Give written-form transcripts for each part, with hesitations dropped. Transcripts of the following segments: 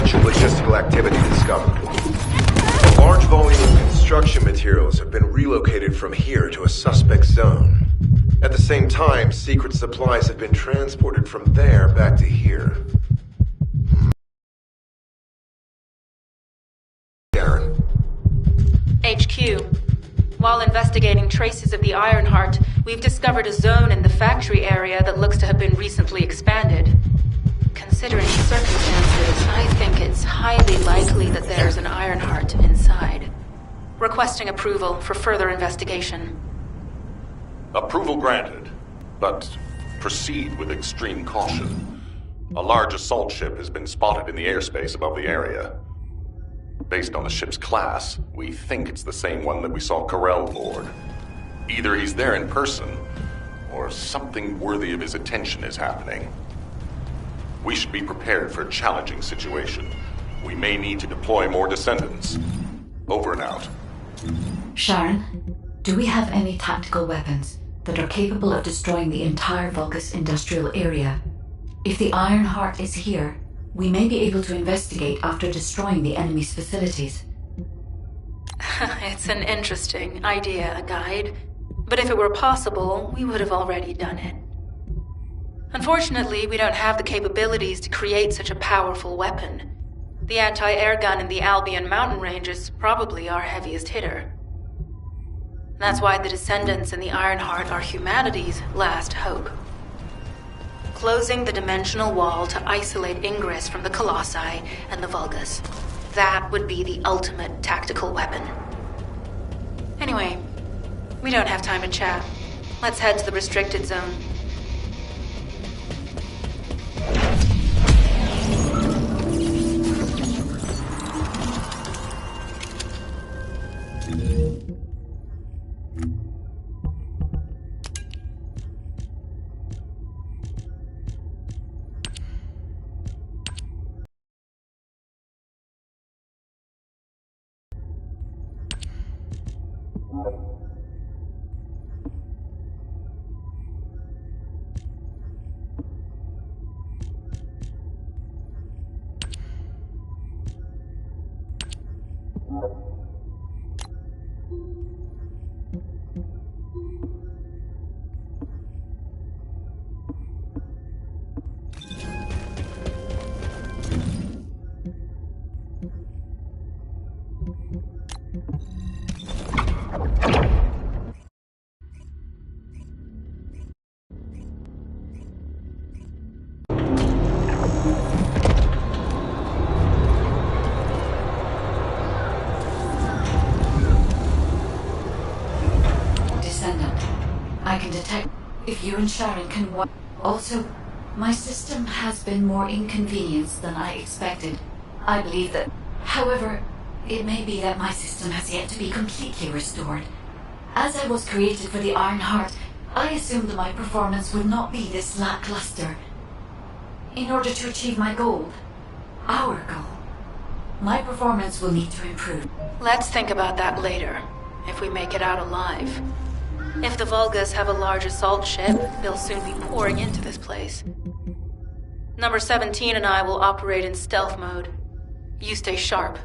substantial logistical activity discovered. A large volume of construction materials have been relocated from here to a suspect zone. At the same time, secret supplies have been transported from there back to here. Darren. HQ. While investigating traces of the Ironheart, we've discovered a zone in the factory area that looks to have been recently expanded. Considering the circumstances, I think it's highly likely that there's an Ironheart inside. Requesting approval for further investigation. Approval granted, but proceed with extreme caution. A large assault ship has been spotted in the airspace above the area. Based on the ship's class, we think it's the same one that we saw Corell board. Either he's there in person, or something worthy of his attention is happening. We should be prepared for a challenging situation. We may need to deploy more Descendants. Over and out. Sharon, do we have any tactical weapons that are capable of destroying the entire Vulgus industrial area? If the Ironheart is here, we may be able to investigate after destroying the enemy's facilities. It's an interesting idea, Guide. But if it were possible, we would have already done it. Unfortunately, we don't have the capabilities to create such a powerful weapon. The anti-air gun in the Albion mountain range is probably our heaviest hitter. That's why the Descendants and the Ironheart are humanity's last hope. Closing the dimensional wall to isolate ingress from the Colossi and the Vulgus. That would be the ultimate tactical weapon. Anyway, we don't have time to chat. Let's head to the restricted zone. I can detect if you and Sharon can Also, my system has been more inconvenienced than I expected. I believe that, however, it may be that my system has yet to be completely restored. As I was created for the Ironheart, I assumed that my performance would not be this lackluster. In order to achieve my goal, our goal, my performance will need to improve. Let's think about that later, if we make it out alive. If the Vulgus have a large assault ship, they'll soon be pouring into this place. Number 17 and I will operate in stealth mode. You stay sharp.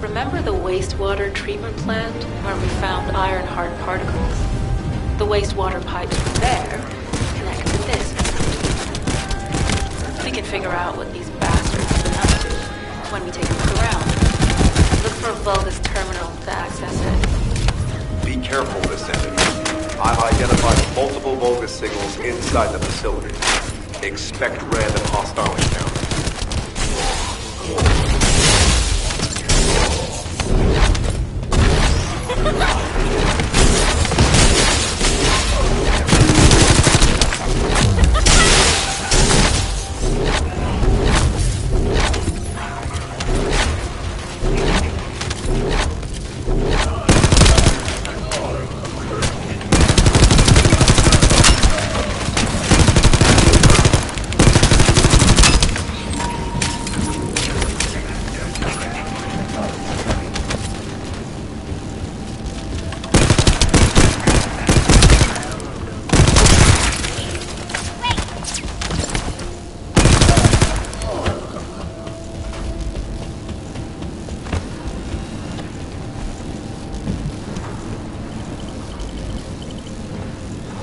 Remember the wastewater treatment plant where we found Ironheart particles? The wastewater pipes from there connect to this. We can figure out what these bastards have been up to when we take a look around. Look for Vulgus terminal to access it. Be careful, Descendant. I've identified multiple Vulgus signals inside the facility. Expect random hostile encounters.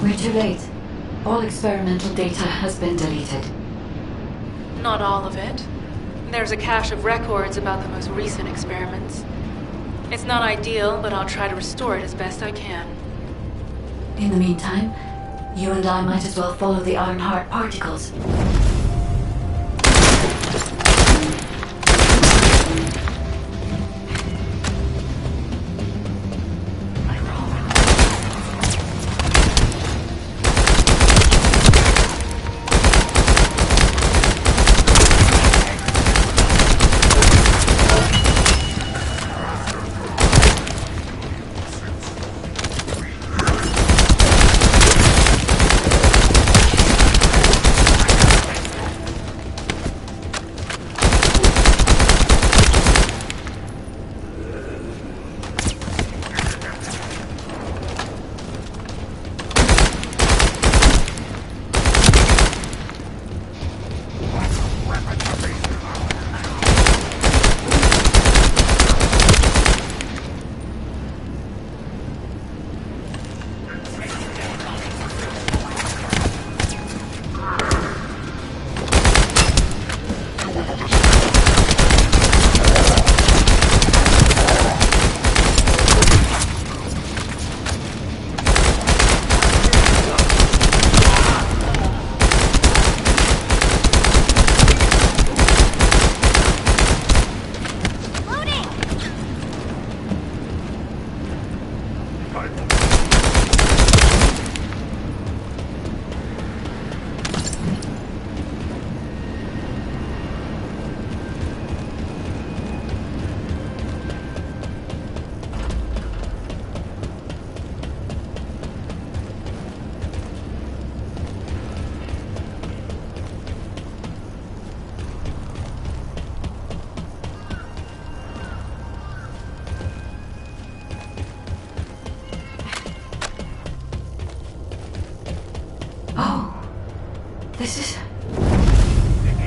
We're too late. All experimental data has been deleted. Not all of it. There's a cache of records about the most recent experiments. It's not ideal, but I'll try to restore it as best I can. In the meantime, you and I might as well follow the Ironheart particles.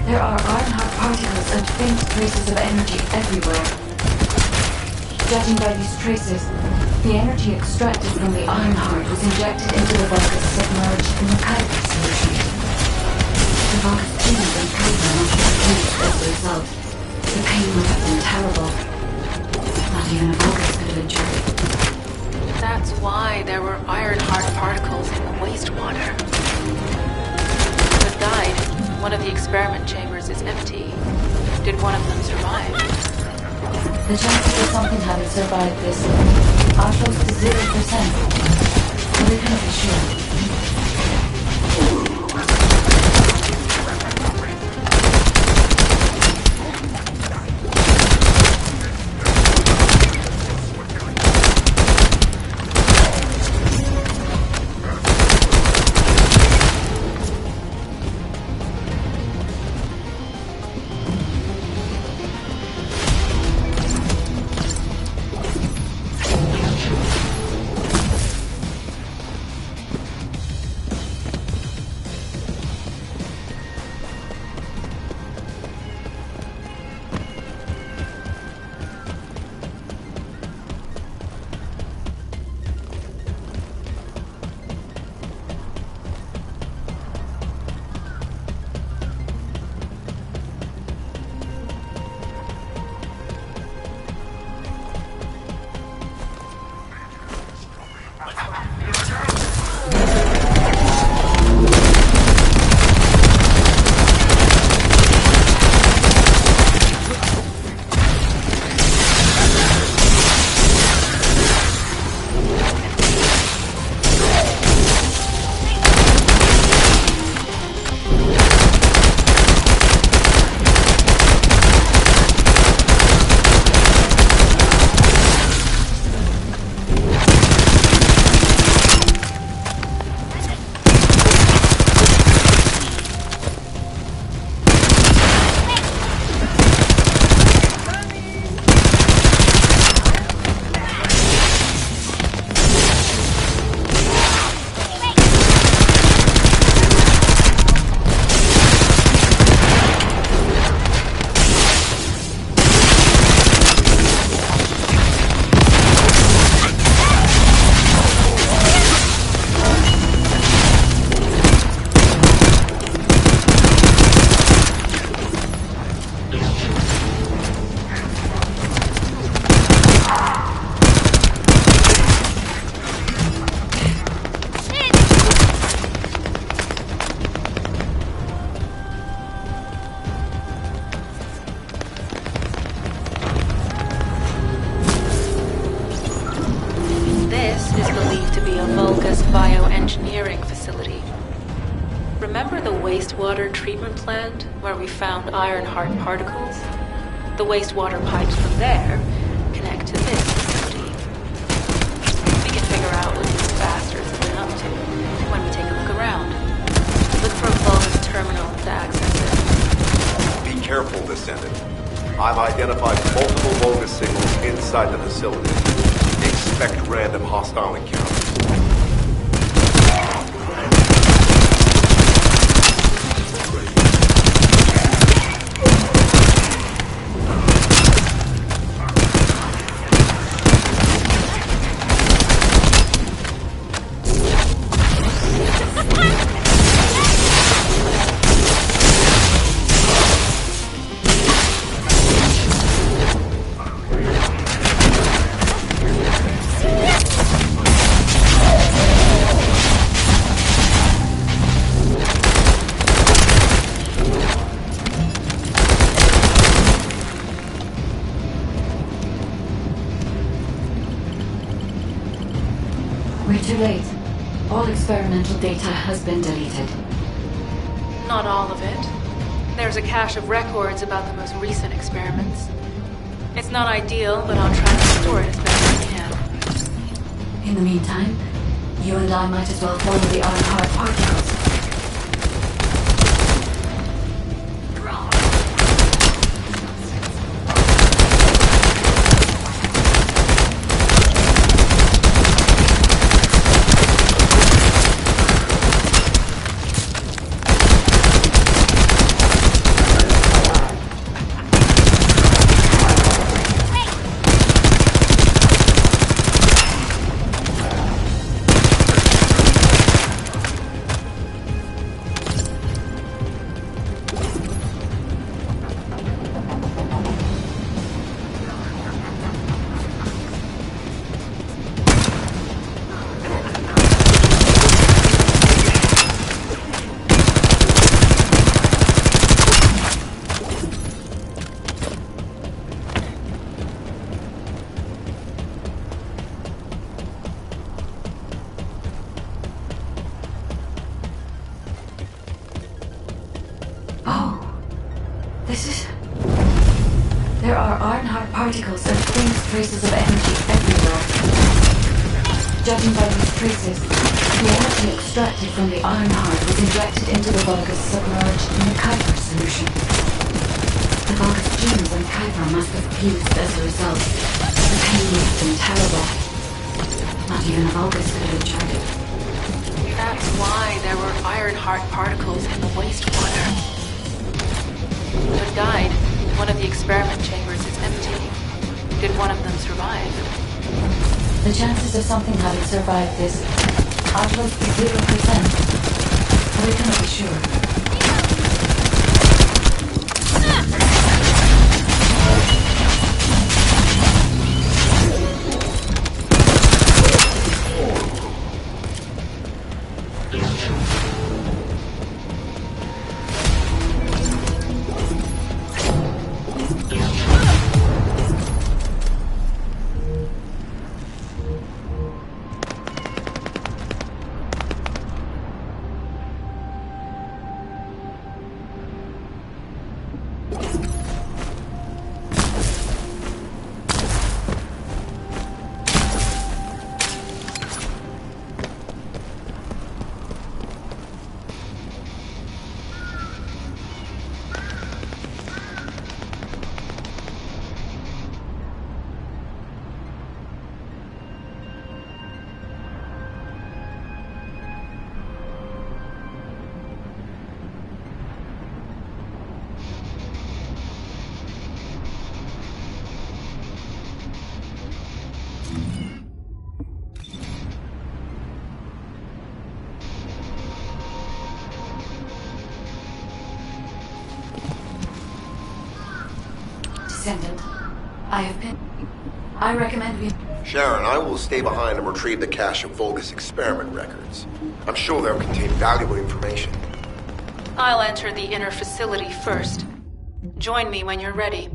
There are Ironheart particles and faint traces of energy everywhere. Judging by these traces, the energy extracted from the Ironheart was injected into the Vulgus submerged in the Kyber solution. The Vulgus tubes and Kyber must have fused as a result. The pain would have been terrible. Not even a Vulgus could have endured it. That's why there were Ironheart particles in the wastewater. It died. One of the experiment chambers is empty. Did one of them survive? The chances of something having survived this are close to 0%. But we can't be sure. Remember the wastewater treatment plant where we found Ironheart particles? The wastewater pipes from there connect to this facility. We can figure out what these bastards have been up to when we take a look around. Look for a Vulgus terminal to access it. Be careful, Descendant. I've identified multiple Vulgus signals inside the facility. Expect random hostile encounters. We're too late. All experimental data has been deleted. Not all of it. There's a cache of records about the most recent experiments. It's not ideal, but I'll try to store it as best I can. In the meantime, you and I might as well follow the Ironheart particles. There are Ironheart particles and faint traces of energy everywhere. Judging by these traces, the energy extracted from the Ironheart was injected into the Vulgus submerged in a Kuiper solution. The Vulgus genes and Kuiper must have fused as a result. The pain must have been terrible. Not even a Vulgus could have endured it. That's why there were Ironheart particles in the wastewater. But died. One of the experiment chambers is empty. Did one of them survive? The chances of something having survived this are close to 0%. But we cannot be sure. Descendant, I recommend we... Sharon, I will stay behind and retrieve the cache of Vulgus experiment records. I'm sure they'll contain valuable information. I'll enter the inner facility first. Join me when you're ready.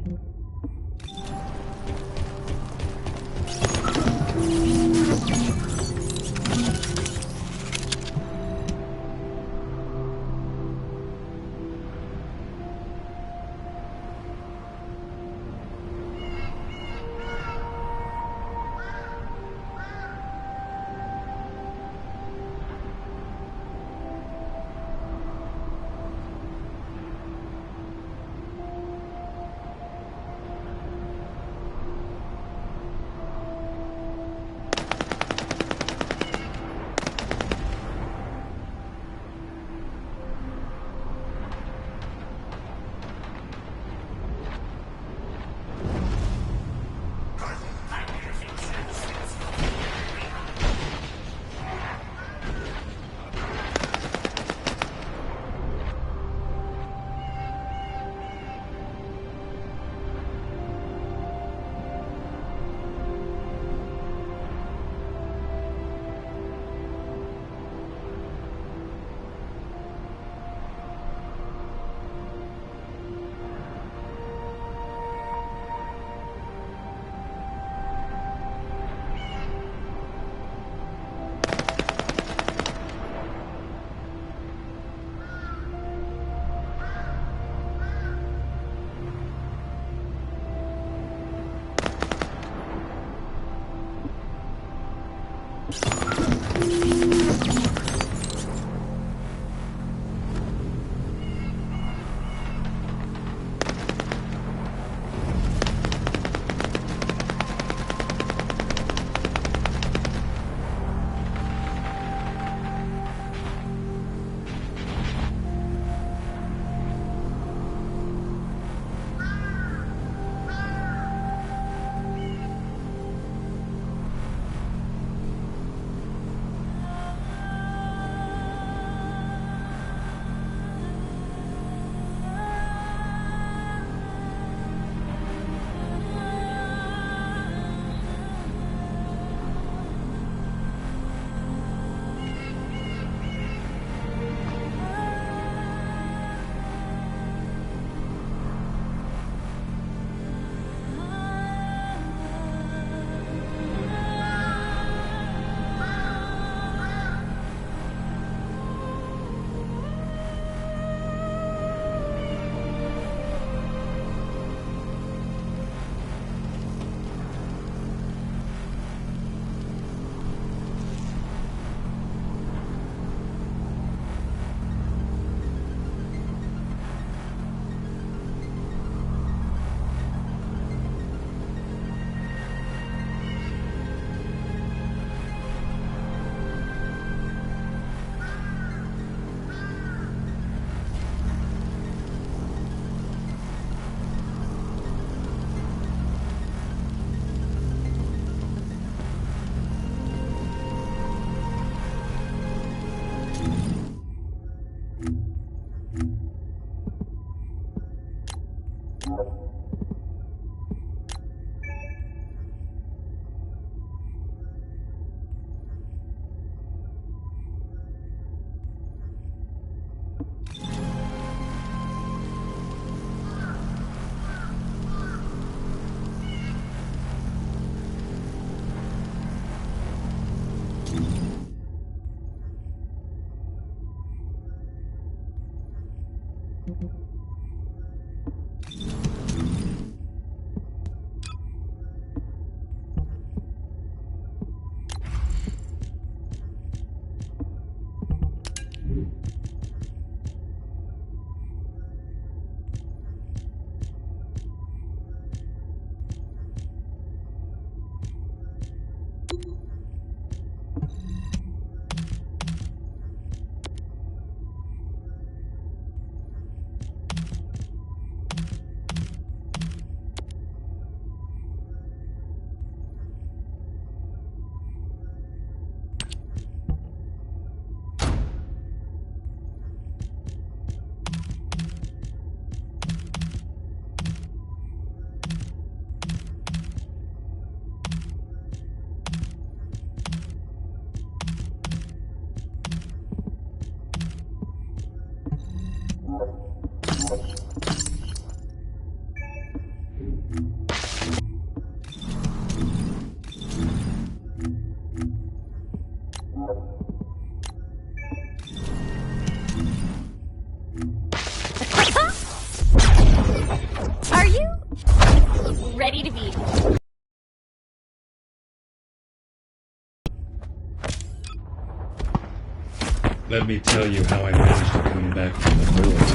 Let me tell you how I managed to come back from the ruins.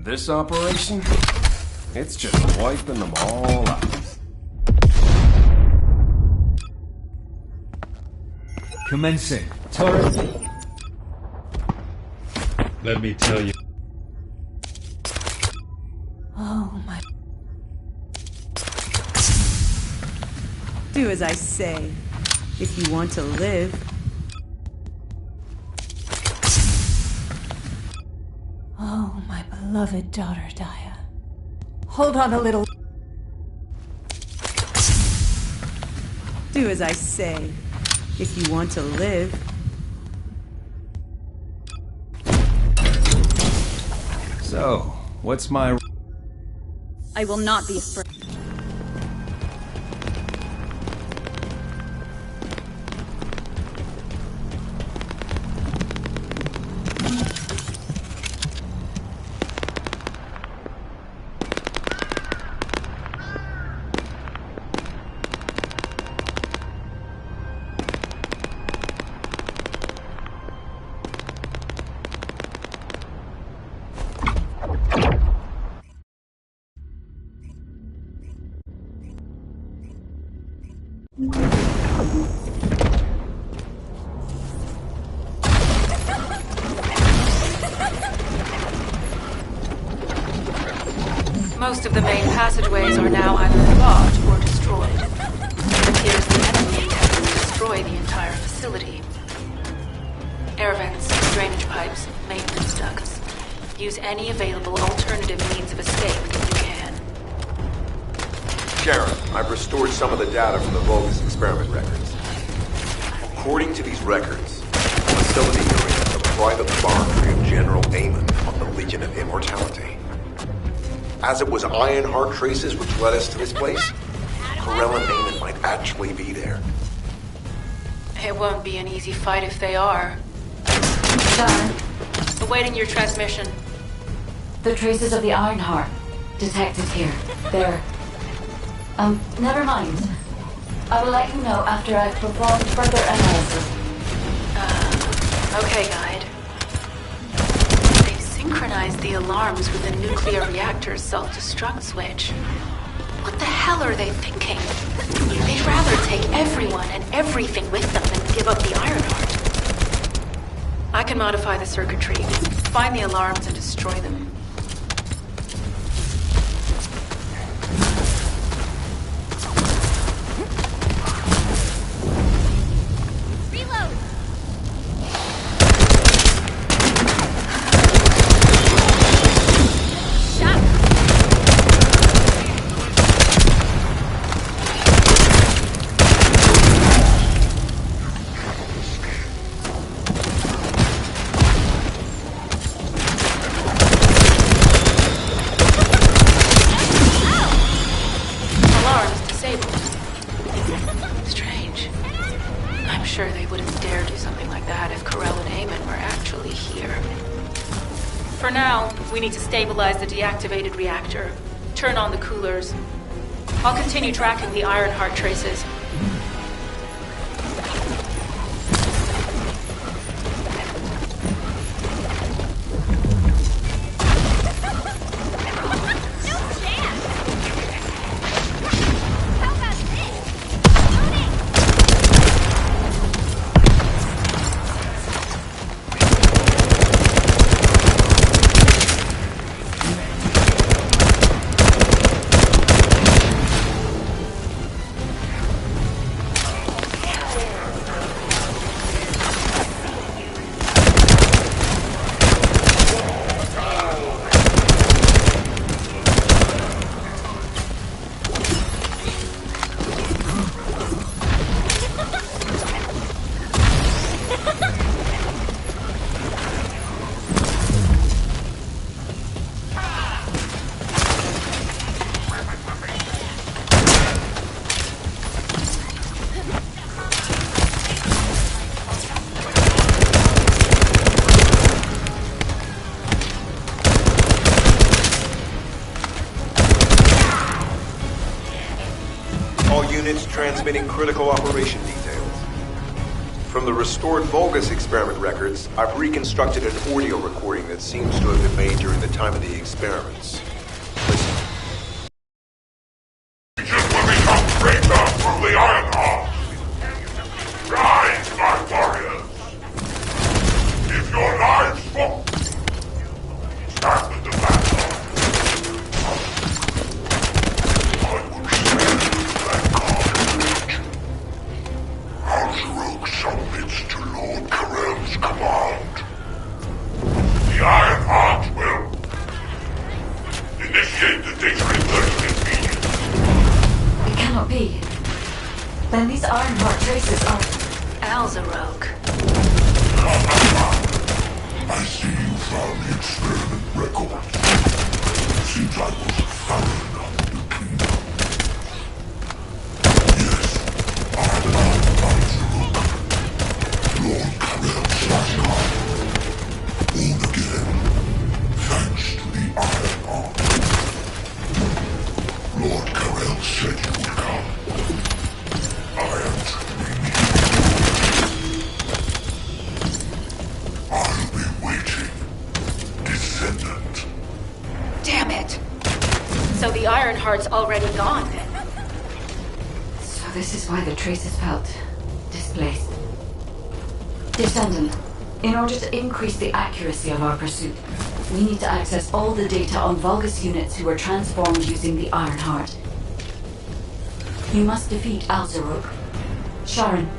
This operation? It's just wiping them all out. Commencing. Turret. Let me tell you. Oh my. Do as I say, if you want to live. Oh, my beloved daughter, Daya. Hold on a little. Do as I say, if you want to live. So, what's my... I will not be afraid. Most of the main passageways are now either blocked or destroyed. It appears the enemy intends to destroy the entire facility. Air vents, drainage pipes, maintenance ducts. Use any available alternative means of escape if you can. Sharon, I've restored some of the data from the Vulgus experiment records. According to these records, the facility you're in is a private laboratory of General Amon of the Legion of Immortality. As it was Ironheart traces which led us to this place, Corella and Amon might actually be there. It won't be an easy fight if they are. Sharon, Awaiting your transmission. the traces of the Ironheart detected here. They're... never mind. I will let you know after I've performed further analysis. Okay, Guide. They synchronized the alarms with the nuclear reactor's self-destruct switch. What the hell are they thinking? They'd rather take everyone and everything with them than give up the Ironheart. I can modify the circuitry, find the alarms and destroy them. Strange. I'm sure they wouldn't dare do something like that if Corell and Amon were actually here. For now, we need to stabilize the deactivated reactor, turn on the coolers. I'll continue tracking the Ironheart traces. units transmitting critical operation details. From the restored Vulgus experiment records, I've reconstructed an audio recording that seems to have been made during the time of the experiments. Listen. Just let me come straight up from the Iron Heart. Rise, my warriors. If your lives fall, stand at the back. I will stand that carnage. Algerok submits to Lord Karel's command. The Iron Heart will initiate the data inversion immediately. It cannot be. Then these Ironheart traces are... Alzarok. I see you found the experiment records. Seems I wasn't thorough enough with the kingdom. Yes, I'm Algerok. Lord Karel's Slangar. Born again, thanks to the Iron Heart. Lord Karel said you would come. I am truly needed. I'll be waiting. Descendant. Damn it! So the Ironheart's already gone then? So this is why the traces felt displaced. Descendant, in order to increase the accuracy of our pursuit, we need to access all the data on Vulgus units who were transformed using the Ironheart. You must defeat Alzarok. Sharon,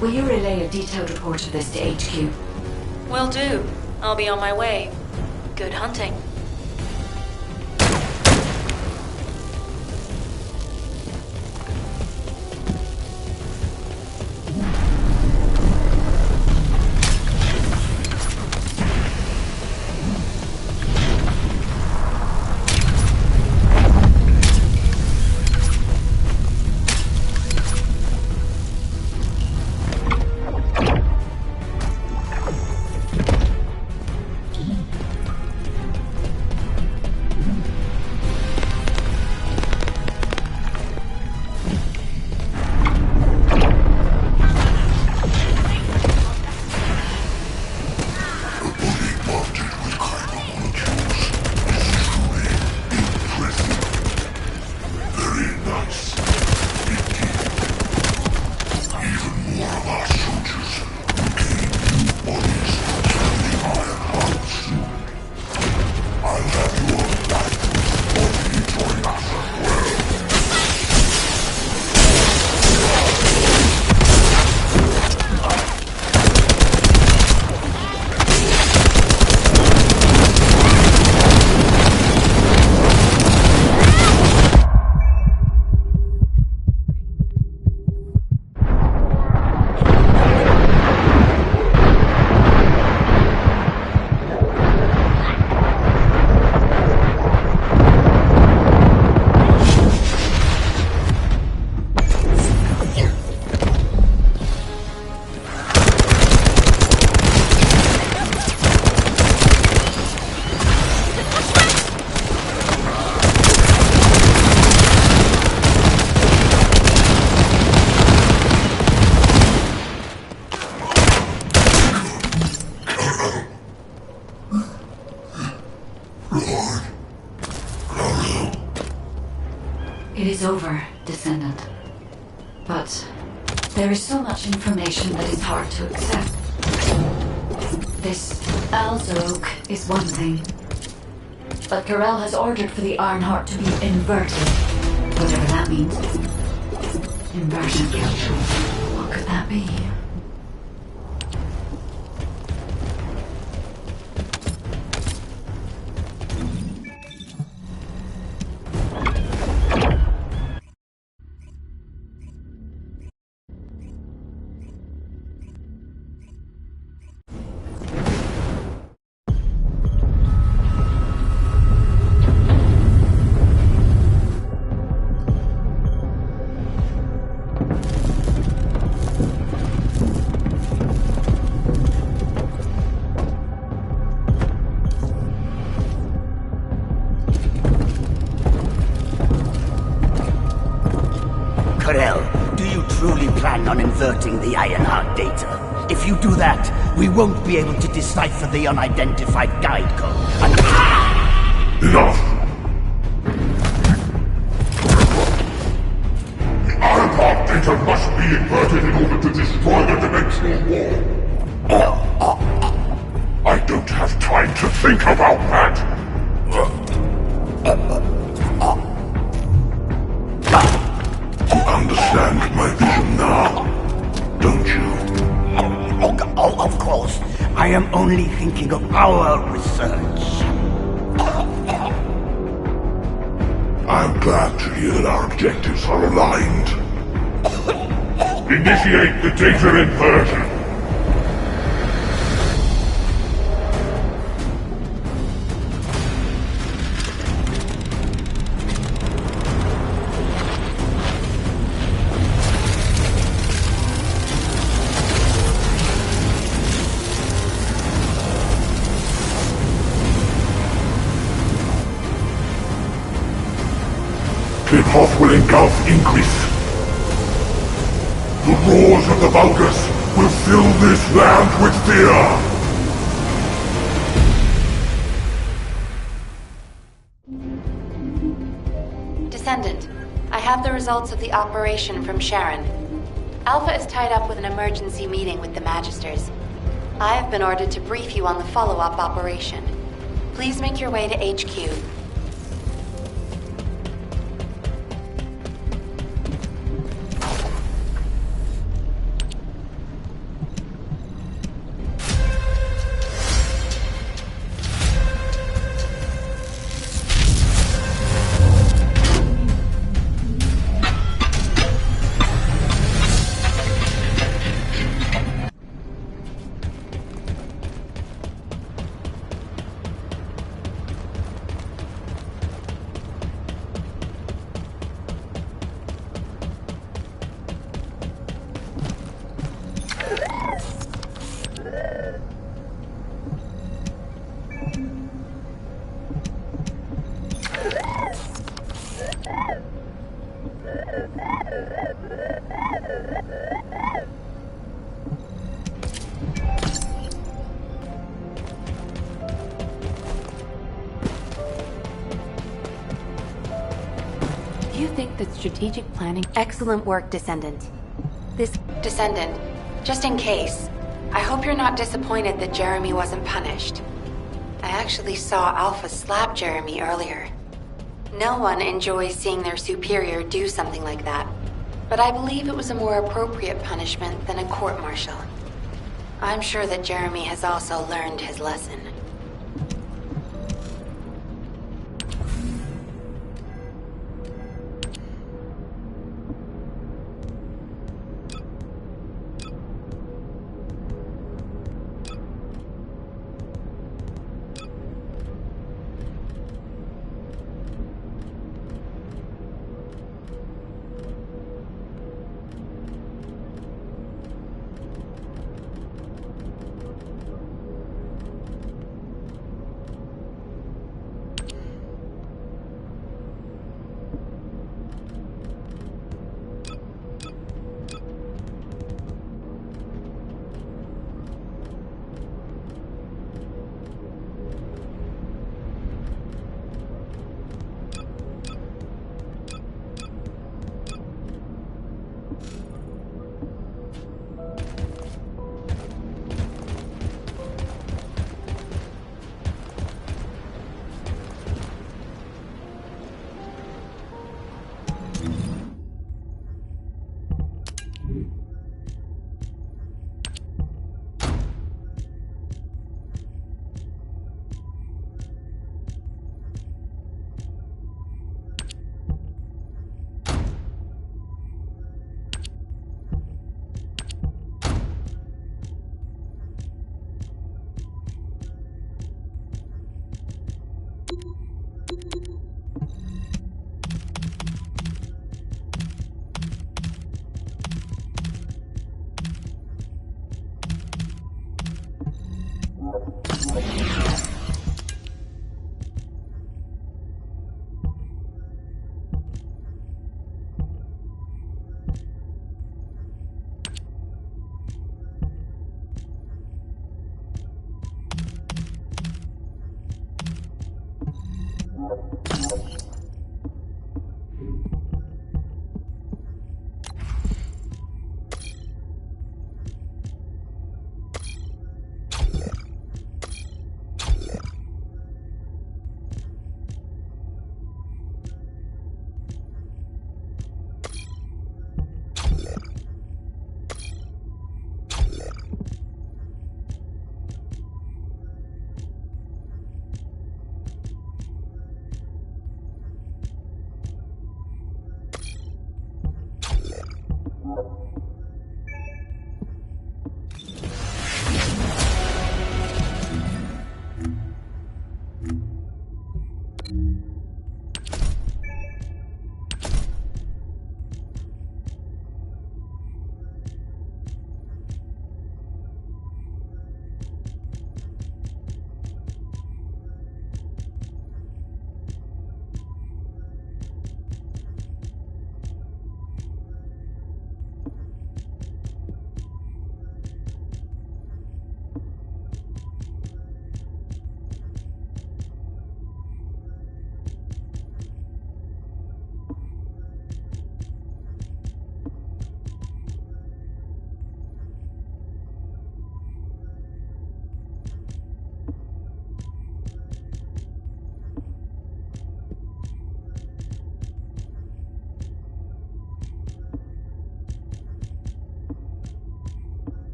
will you relay a detailed report of this to HQ? Will do. I'll be on my way. Good hunting. It is over, Descendant. But there is so much information that is hard to accept. This Alzarok is one thing. But Karel has ordered for the Ironheart to be inverted. Whatever that means. Inversion. What could that be? Corel, do you truly plan on inverting the Ironheart data? If you do that, we won't be able to decipher the unidentified guide code. Enough! The Ironheart data must be inverted in order to destroy the dimensional wall. I don't have time to think about that! You understand my vision now, don't you? Oh, of course. I am only thinking of our research. I'm glad to hear that our objectives are aligned. Initiate the data inversion. The path will engulf increase. The roars of the Vulgus will fill this land with fear. Descendant, I have the results of the operation from Sharon. Alpha is tied up with an emergency meeting with the Magisters. I have been ordered to brief you on the follow-up operation. Please make your way to HQ. Do you think that strategic planning... Excellent work, Descendant. Descendant, just in case, I hope you're not disappointed that Jeremy wasn't punished. I actually saw Alpha slap Jeremy earlier. No one enjoys seeing their superior do something like that, but I believe it was a more appropriate punishment than a court-martial. I'm sure that Jeremy has also learned his lesson.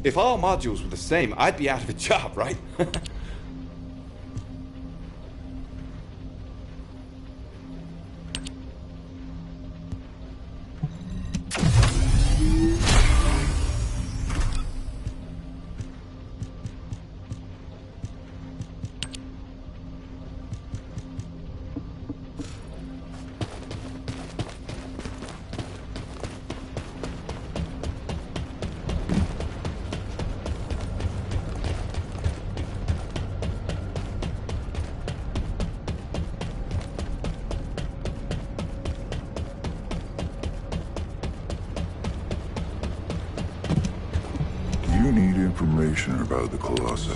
If all modules were the same, I'd be out of a job, right? You need information about the Colossi.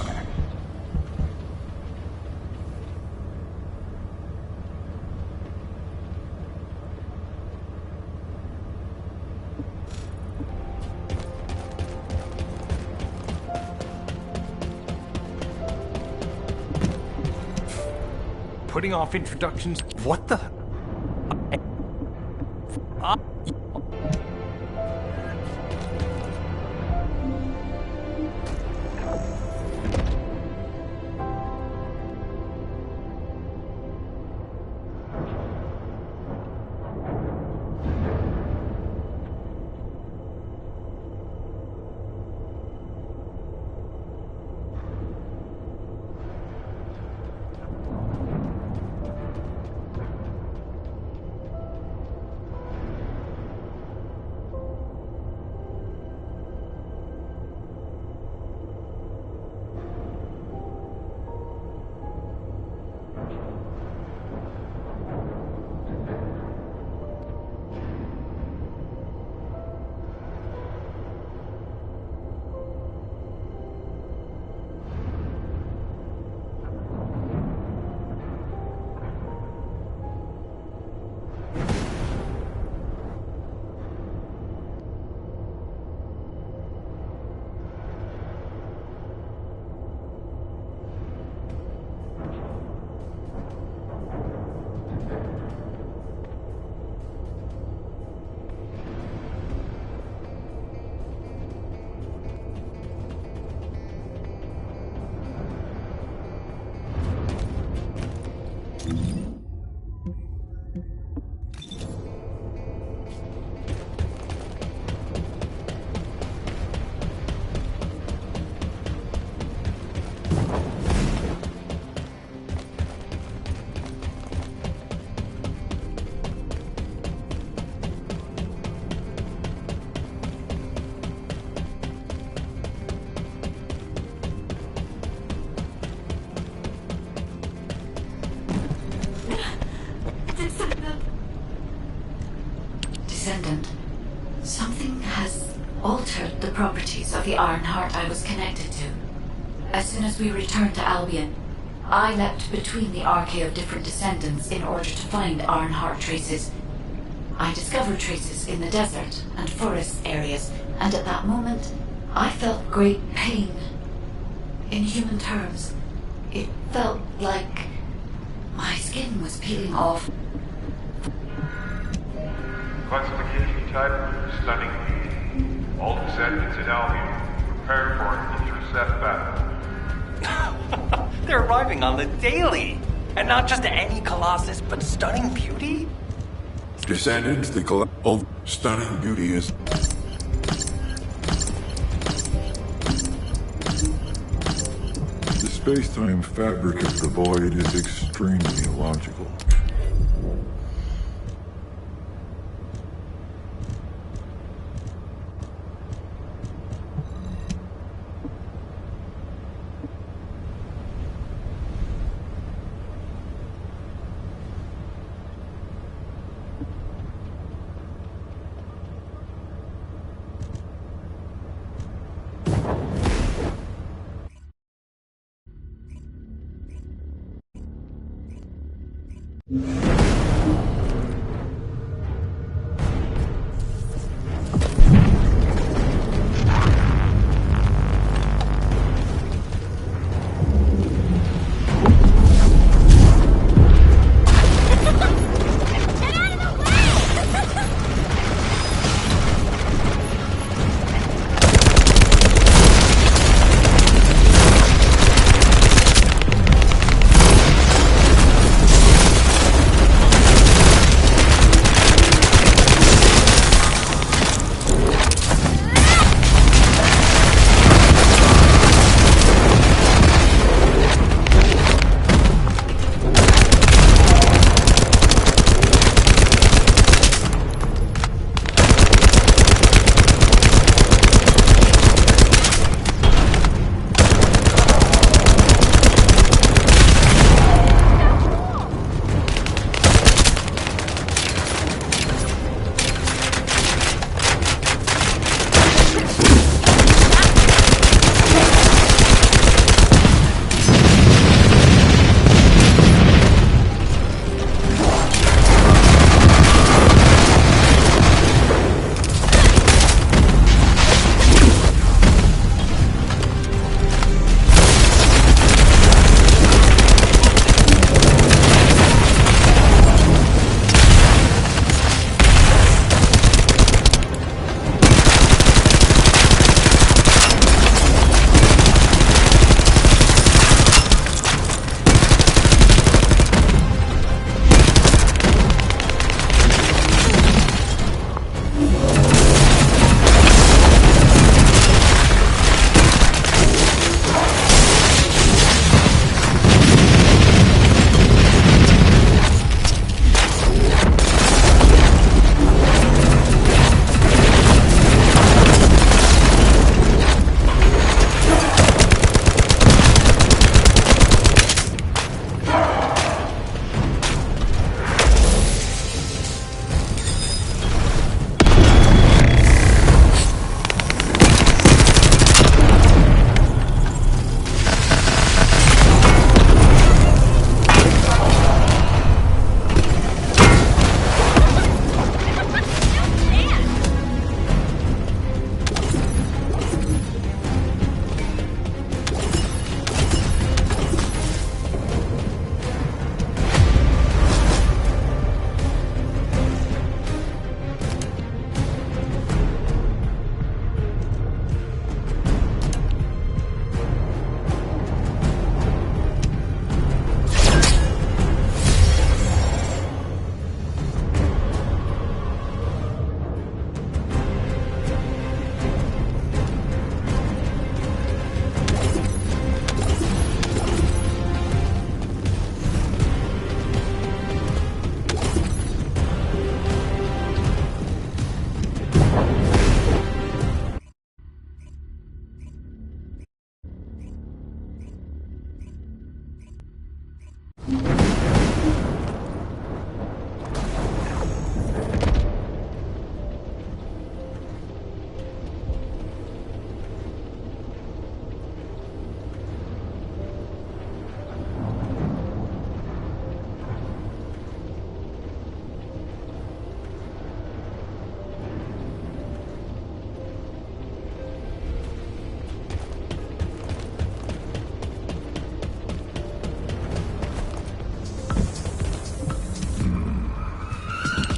Putting off introductions. What the? Descendant, something has altered the properties of the Ironheart I was connected to. As soon as we returned to Albion, I leapt between the arcade of different descendants in order to find Ironheart traces. I discovered traces in the desert and forest areas, and at that moment, I felt great pain. In human terms, it felt like my skin was peeling off. Classification type, stunning. All descendants in Albion, prepare for an intercept battle. They're arriving on the daily! And not just any Colossus, but stunning beauty? Descendants, the stunning beauty is... The space-time fabric of the void is extremely illogical.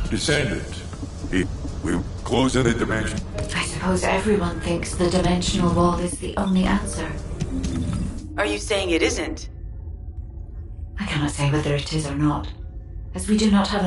Descendant. We're closing the dimension. I suppose everyone thinks the dimensional wall is the only answer. Are you saying it isn't? I cannot say whether it is or not, as we do not have